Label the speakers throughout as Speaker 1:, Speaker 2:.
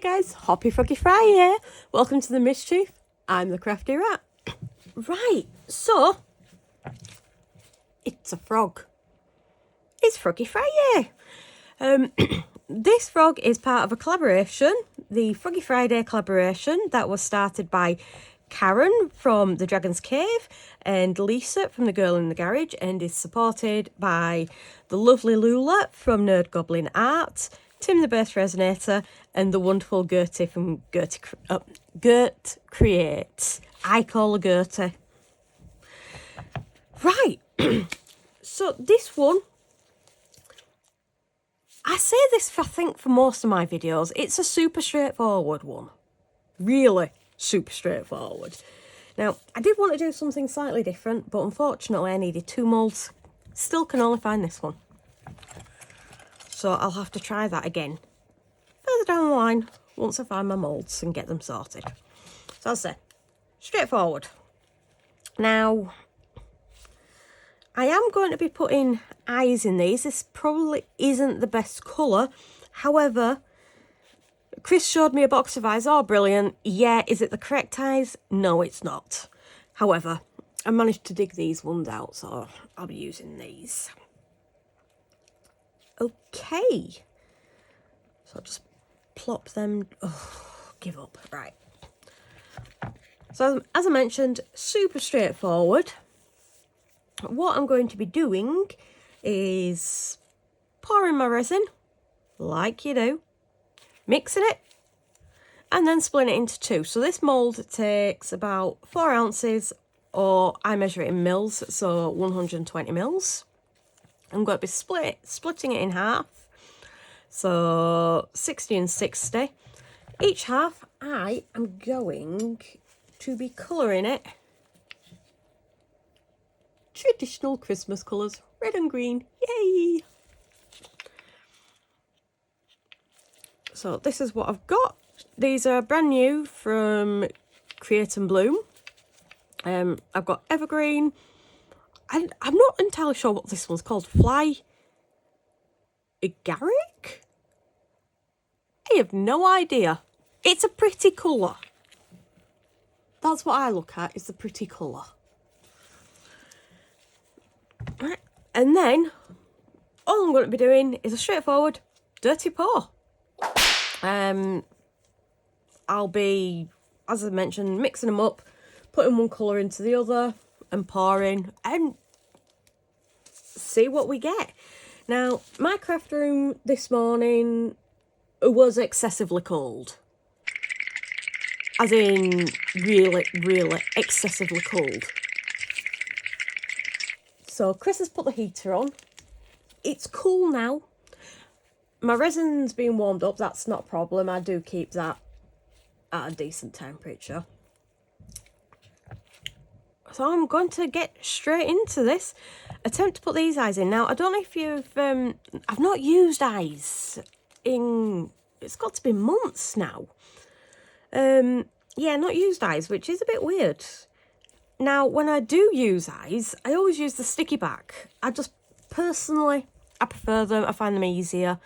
Speaker 1: Hey guys, Hoppy Froggy Fry here. Welcome to the Mischief. I'm the Crafty Rat. Right, so it's a frog. It's Froggy Friday. This frog is part of a collaboration, the Froggy Friday collaboration that was started by Karen from the Dragon's Cave and Lisa from the Girl in the Garage, and is supported by the lovely Lula from Nerd Goblin Art, Tim the Bass Resonator, and the wonderful Gertie from Gert Creates. I call her Gertie. Right, so this one, I say this I think for most of my videos, it's a super straightforward one. Really super straightforward. Now, I did want to do something slightly different, but unfortunately I needed 2 moulds. Still can only find this one. So I'll have to try that again further down the line once I find my moulds and get them sorted. So I'll say, straightforward. Now, I am going to be putting eyes in these. This probably isn't the best colour. However, Chris showed me a box of eyes. Oh, brilliant. Yeah, is it the correct eyes? No, it's not. However, I managed to dig these ones out, so I'll be using these. Okay. So I'll just plop them. Oh, give up. Right. So as I mentioned, super straightforward. What I'm going to be doing is pouring my resin, like you do, mixing it, and then splitting it into 2. So this mould takes about 4 ounces, or I measure it in mils, so 120 mils. I'm going to be splitting it in half, so 60 and 60. Each half, I am going to be colouring it traditional Christmas colours, red and green. Yay! So this is what I've got. These are brand new from Create and Bloom. I've got Evergreen. I'm not entirely sure what this one's called. Fly Agaric? I have no idea. It's a pretty colour. That's what I look at, is the pretty colour. Right. And then all I'm going to be doing is a straightforward dirty pour. I'll be, as I mentioned, mixing them up, putting one colour into the other and pouring and see what we get. Now, my craft room this morning was excessively cold. As in, really, really excessively cold. So Chris has put the heater on. It's cool now. My resin's been warmed up, that's not a problem. I do keep that at a decent temperature. So I'm going to get straight into this. Attempt to put these eyes in. Now, I don't know if you've... I've not used eyes in... It's got to be months now. Yeah, not used eyes, which is a bit weird. Now, when I do use eyes, I always use the sticky back. I just, personally, I prefer them. I find them easier.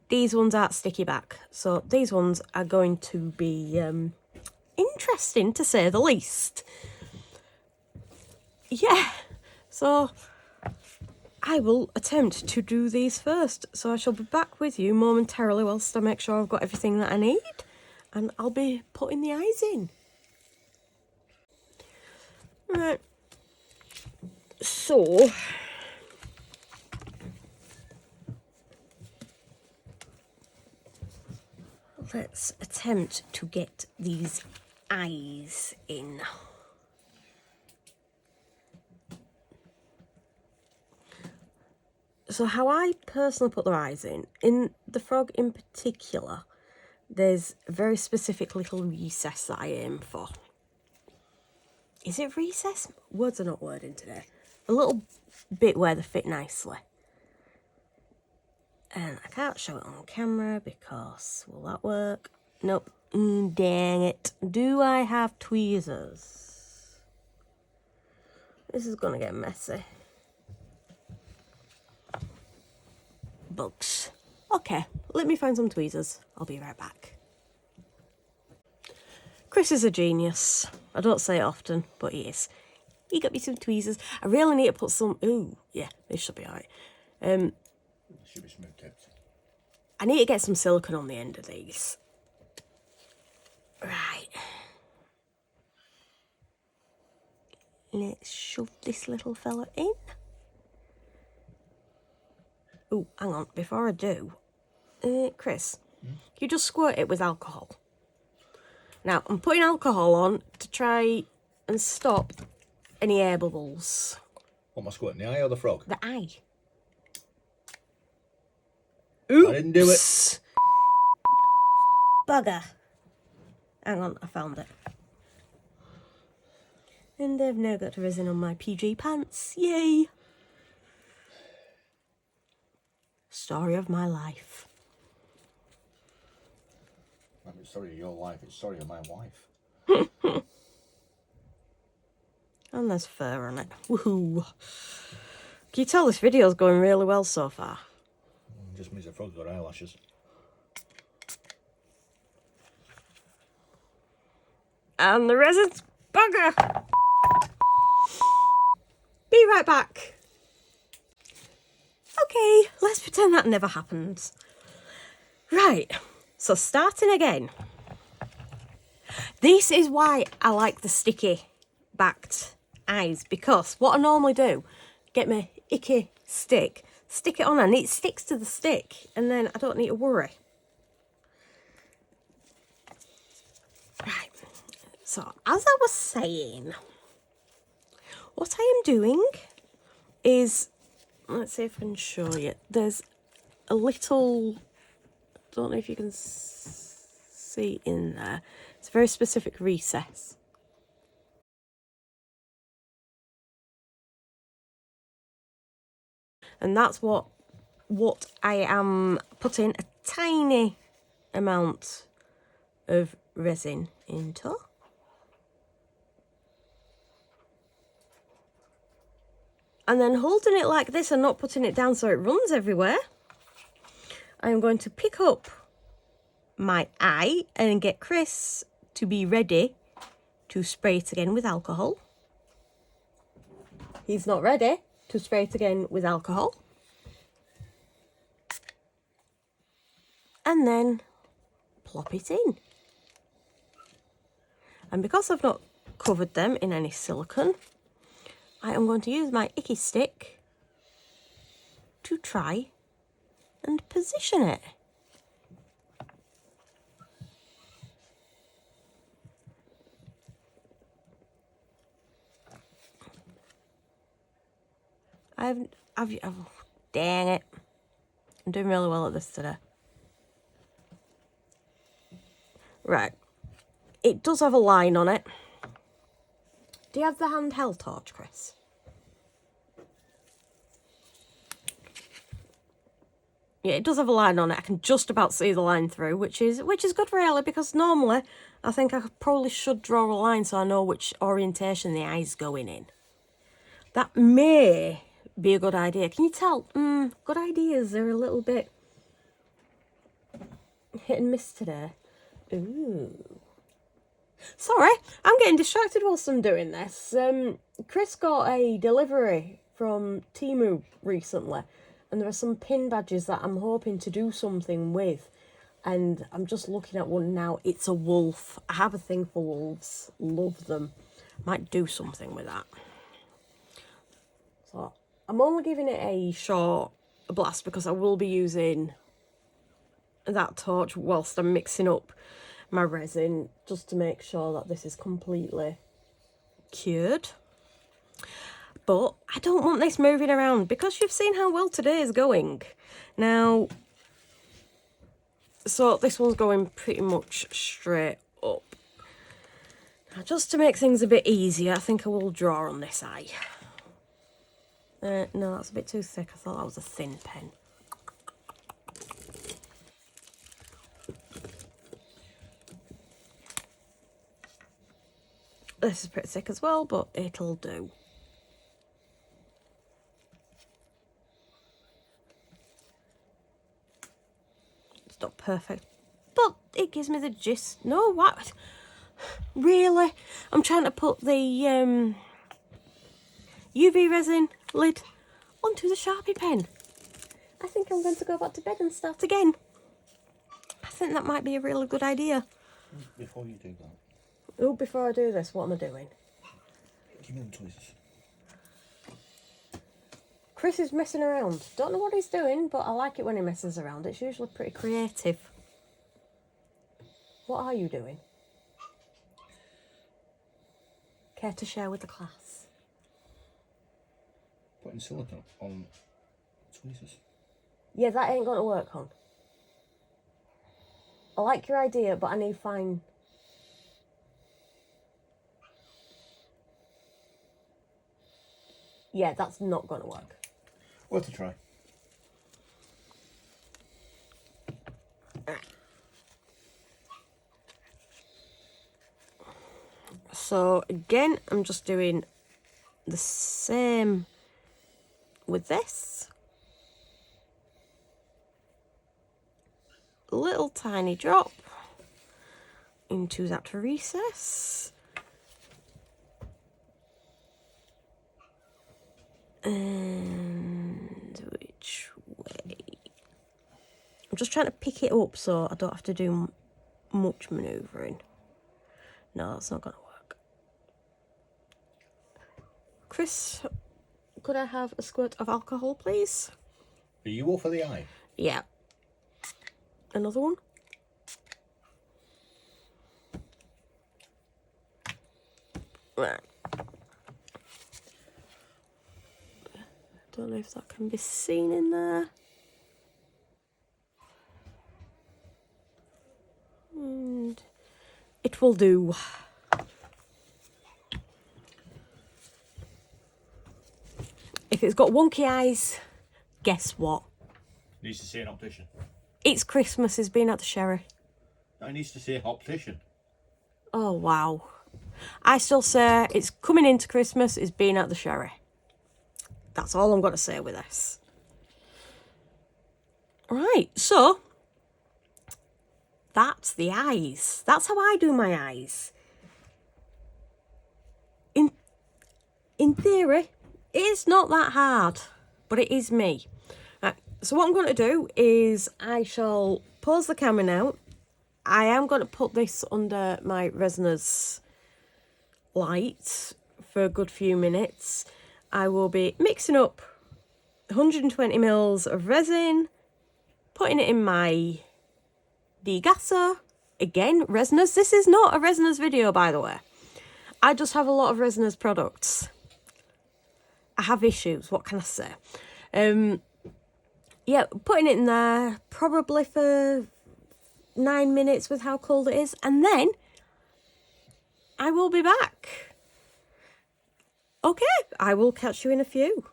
Speaker 1: These ones aren't sticky back. So these ones are going to be interesting, to say the least. Yeah, so I will attempt to do these first. So I shall be back with you momentarily whilst I make sure I've got everything that I need. And I'll be putting the eyes in. Right. So... let's attempt to get these eyes in. So how I personally put the eyes in the frog in particular, there's a very specific little recess that I aim for. Is it recess? Words are not wording today. A little bit where they fit nicely. And I can't show it on camera because, will that work? Nope. Dang it. Do I have tweezers? This is going to get messy. Bugs. Okay, let me find some tweezers. I'll be right back. Chris is a genius. I don't say it often, but he is. He got me some tweezers. I really need to put some... Ooh, yeah, this should be alright.
Speaker 2: Should be smooth tipped.
Speaker 1: I need to get some silicone on the end of these. Right. Let's shove this little fella in. Ooh, hang on. Before I do, Chris, you just squirt it with alcohol. Now, I'm putting alcohol on to try and stop any air bubbles.
Speaker 2: What am I squirting, the eye or the frog?
Speaker 1: The eye.
Speaker 2: Oops. I didn't do it.
Speaker 1: Bugger. Hang on, I found it. And I've now got resin on my PJ pants. Yay! Story of my life.
Speaker 2: I'm sorry of your life, it's sorry of my wife.
Speaker 1: And there's fur on it. Woohoo! Can you tell this video's going really well so far?
Speaker 2: Just means the frog's got eyelashes.
Speaker 1: And the resin's bugger! Be right back. Okay, let's pretend that never happened. Right, so starting again. This is why I like the sticky backed eyes, because what I normally do, get my icky stick, stick it on and it sticks to the stick, and then I don't need to worry. Right, so as I was saying, what I am doing is, let's see if I can show you, there's a little, don't know if you can see in there, it's a very specific recess. And that's what I am putting a tiny amount of resin into. And then holding it like this and not putting it down so it runs everywhere, I'm going to pick up my eye and get Chris to be ready to spray it again with alcohol. He's not ready to spray it again with alcohol. And then plop it in. And because I've not covered them in any silicone, I am going to use my icky stick to try and position it. Oh, dang it. I'm doing really well at this today. Right. It does have a line on it. Do you have the handheld torch, Chris? Yeah, it does have a line on it. I can just about see the line through, which is good really, because normally I think I probably should draw a line so I know which orientation the eye's going in. That may be a good idea. Can you tell? Good ideas are a little bit hit and miss today. Ooh. Sorry, I'm getting distracted whilst I'm doing this. Chris got a delivery from Temu recently, and there are some pin badges that I'm hoping to do something with. And I'm just looking at one now. It's a wolf. I have a thing for wolves. Love them. Might do something with that. So I'm only giving it a short blast because I will be using that torch whilst I'm mixing up my resin, just to make sure that this is completely cured. But I don't want this moving around because you've seen how well today is going. Now, so this one's going pretty much straight up. Now, just to make things a bit easier, I think I will draw on this eye. No, that's a bit too thick. I thought that was a thin pen. This is pretty thick as well, but it'll do. not perfect, but it gives me the gist. No, what? Really? I'm trying to put the UV resin lid onto the Sharpie pen. I think I'm going to go back to bed and start again. I think that might be a really good idea.
Speaker 2: Before you do that.
Speaker 1: Oh, before I do this, what am I doing?
Speaker 2: Give me them tweezers.
Speaker 1: Chris is messing around. Don't know what he's doing, but I like it when he messes around. It's usually pretty creative. What are you doing? Care to share with the class?
Speaker 2: Putting silicone on tweezers.
Speaker 1: Yeah, that ain't going to work on. I like your idea, but I need fine... Yeah, that's not going to work.
Speaker 2: Worth a try.
Speaker 1: So again, I'm just doing the same with this. A little tiny drop into that recess. And which way? I'm just trying to pick it up so I don't have to do much manoeuvring. No, that's not going to work. Chris, could I have a squirt of alcohol, please?
Speaker 2: Are you all for the eye?
Speaker 1: Yeah. Another one? Right. Don't know if that can be seen in there. And it will do. If it's got wonky eyes, guess what?
Speaker 2: Needs to see an optician.
Speaker 1: It's Christmas, he's been at the sherry.
Speaker 2: No, it needs to see an optician.
Speaker 1: Oh, wow. I still say it's coming into Christmas, it's been at the sherry. That's all I'm going to say with this. Right, so that's the eyes. That's how I do my eyes. In theory, it's not that hard, but it is me. Right, so what I'm going to do is I shall pause the camera now. I am going to put this under my resiners light for a good few minutes. I will be mixing up 120 mils of resin, putting it in my degasser. Again, resiners. This is not a resiners video, by the way. I just have a lot of resiners products. I have issues, what can I say? Yeah, putting it in there probably for 9 minutes with how cold it is, and then I will be back. Okay, I will catch you in a few.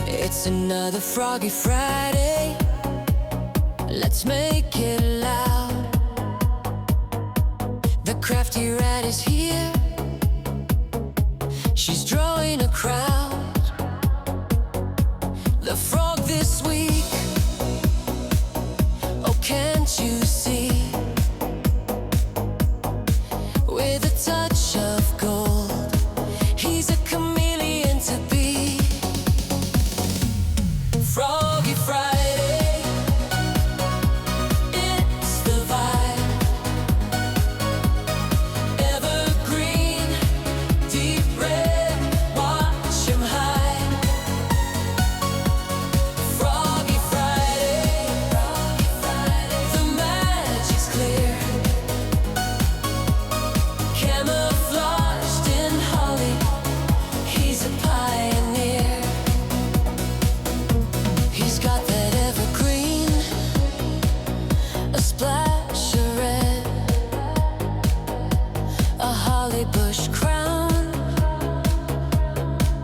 Speaker 3: It's another Froggy Friday. Let's make it loud. The Crafty rat is here. She's drawing a crowd. The frog this week, oh can't you see? With a touch of gold, he's a chameleon to be. Froggy Friday, it's the vibe. Evergreen, deep red, watch him hide. Froggy Friday, the magic's clear. Camouflaged in holly, he's a pioneer. He's got that evergreen, a splash of red, a holly bush crown,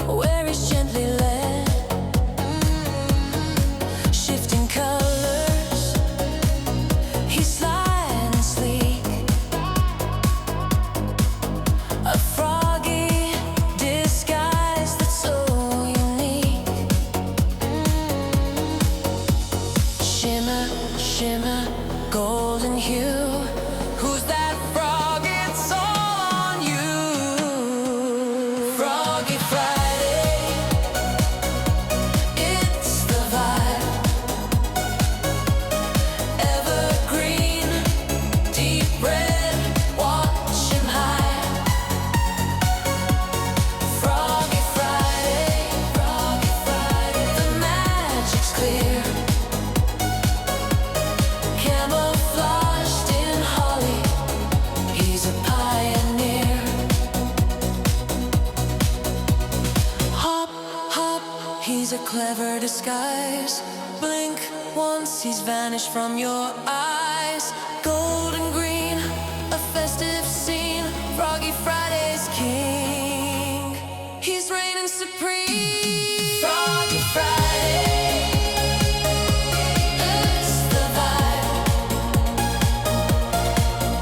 Speaker 3: where he's gently led. Shifting colors shimmer, golden hue. Who's that frog? It's all on you. Froggy Friday, it's the vibe. Evergreen, deep red, watch him hide. Froggy Friday, the magic's clear. Camouflaged in holly, he's a pioneer. Hop, hop, he's a clever disguise. Blink once, he's vanished from your eyes. Golden green, a festive scene. Froggy Friday's king. He's reigning supreme. Froggy Friday, it's the vibe.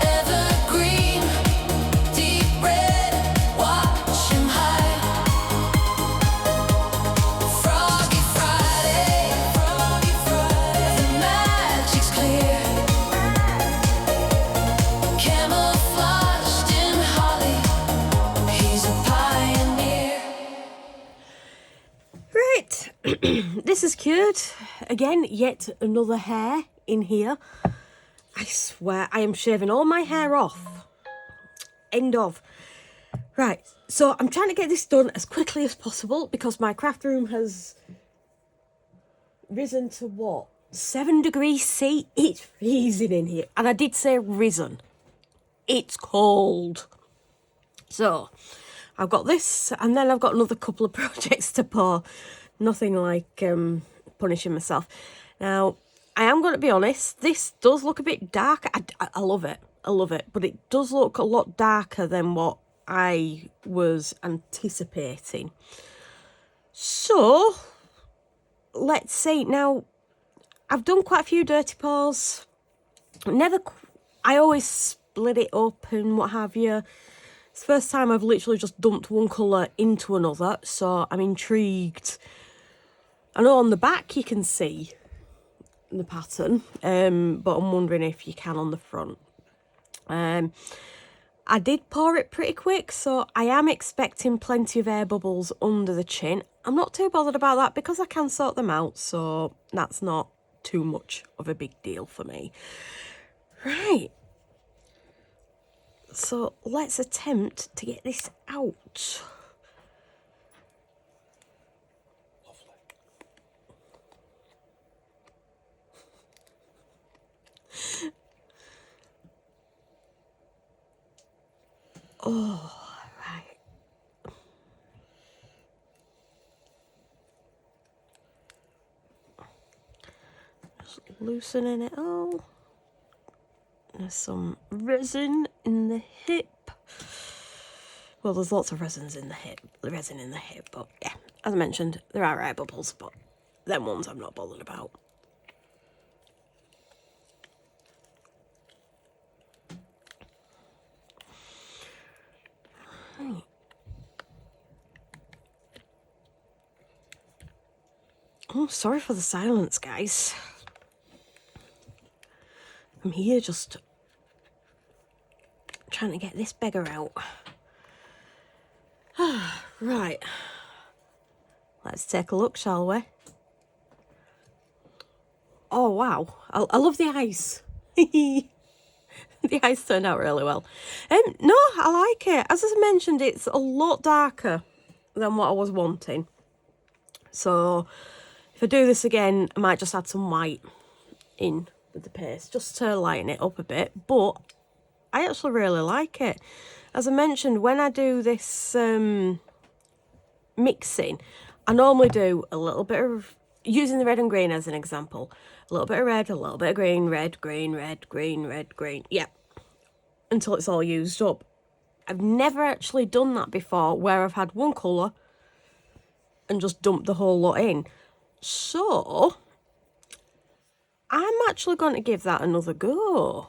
Speaker 3: Evergreen, deep red, watch him hide. Froggy Friday, the magic's clear. Camouflaged in holly, he's a pioneer.
Speaker 1: Right, this is cute. Again, yet another hair in here. I swear I am shaving all my hair off. End of. Right, so I'm trying to get this done as quickly as possible because my craft room has risen to what? 7 degrees C? It's freezing in here. And I did say risen. It's cold. So, I've got this, and then I've got another couple of projects to pour. Nothing like punishing myself. Now, I am going to be honest, this does look a bit dark. I love it. I love it. But it does look a lot darker than what I was anticipating. So, let's see. Now, I've done quite a few dirty pours. I always split it up and what have you. It's the first time I've literally just dumped one colour into another, so I'm intrigued. I know on the back you can see the pattern, but I'm wondering if you can on the front. I did pour it pretty quick, so I am expecting plenty of air bubbles under the chin. I'm not too bothered about that because I can sort them out, so that's not too much of a big deal for me. Right. So let's attempt to get this out. Oh, right. Just loosening it all. There's some resin in the hip. Well, there's lots of resin in the hip, but yeah, as I mentioned, there are air bubbles, but them ones I'm not bothered about. Right. Oh, sorry for the silence, guys. I'm here just trying to get this beggar out. Right. Let's take a look, shall we? Oh, wow. I love the ice. The ice turned out really well. No, I like it. As I mentioned, it's a lot darker than what I was wanting. So, if I do this again, I might just add some white in with the paste, just to lighten it up a bit. But I actually really like it. As I mentioned, when I do this mixing, I normally do a little bit of, using the red and green as an example, a little bit of red, a little bit of green, red, green, red, green, red, green. Yeah, until it's all used up. I've never actually done that before, where I've had one colour and just dumped the whole lot in. So, I'm actually going to give that another go,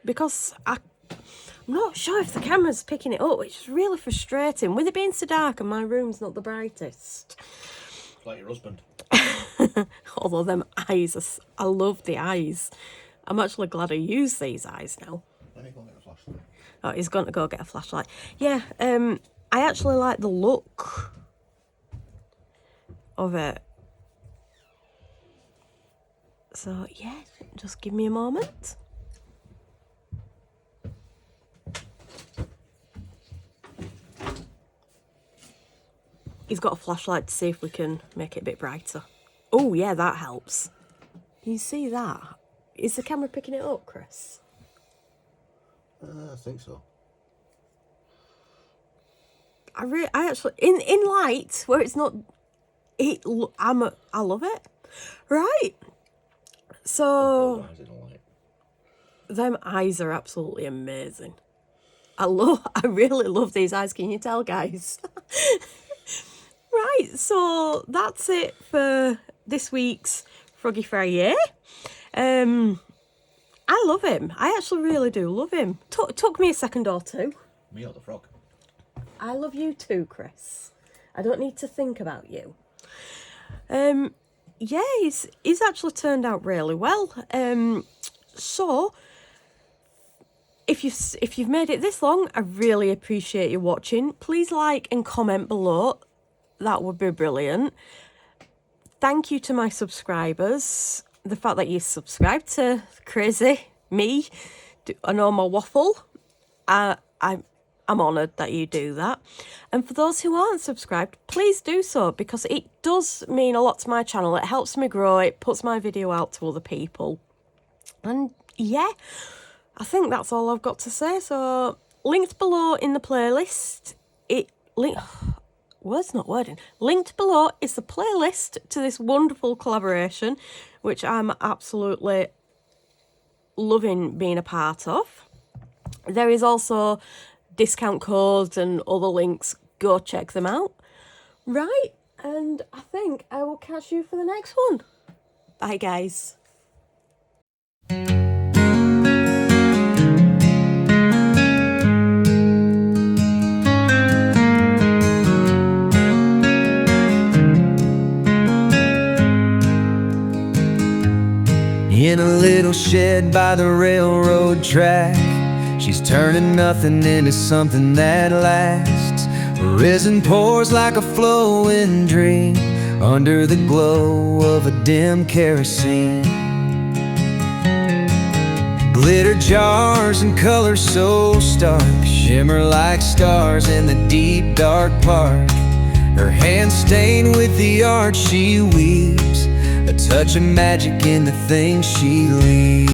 Speaker 1: because I'm not sure if the camera's picking it up, which is really frustrating. With it being so dark and my room's not the brightest.
Speaker 2: Like your husband.
Speaker 1: Although them eyes, I love the eyes. I'm actually glad I used these eyes now.
Speaker 2: Let me go get a flashlight.
Speaker 1: Oh, he's going to go get a flashlight. Yeah, I actually like the look of it. So, yeah, just give me a moment. He's got a flashlight to see if we can make it a bit brighter. Oh, yeah, that helps. Can you see that? Is the camera picking it up, Chris?
Speaker 2: I think so.
Speaker 1: I actually, in light, where it's not, I love it. Right. So,
Speaker 2: Eyes in the light.
Speaker 1: them eyes are absolutely amazing. I really love these eyes. Can you tell, guys? Right, so that's it for this week's Froggy Friday. I love him. I actually really do love him. Took me a second or two.
Speaker 2: Me or the frog?
Speaker 1: I love you too, Chris. I don't need to think about you. Yeah, he's actually turned out really well. So if you've made it this long, I really appreciate you watching. Please like and comment below. That would be brilliant. Thank you to my subscribers. The fact that you subscribed to Crazy Me, a normal waffle. I'm honoured that you do that. And for those who aren't subscribed, please do so, because it does mean a lot to my channel. It helps me grow. It puts my video out to other people. And yeah, I think that's all I've got to say. So linked below in the playlist. Words not wording. Linked below is the playlist to this wonderful collaboration, which I'm absolutely loving being a part of. There is also discount codes and other links. Go check them out. Right, and I think I will catch you for the next one. Bye, guys.
Speaker 4: In a little shed by the railroad track, she's turning nothing into something that lasts. Her resin pours like a flowing dream under the glow of a dim kerosene. Glitter jars and colors so stark shimmer like stars in the deep dark park. Her hands stained with the art she weaves, a touch of magic in the things she leaves.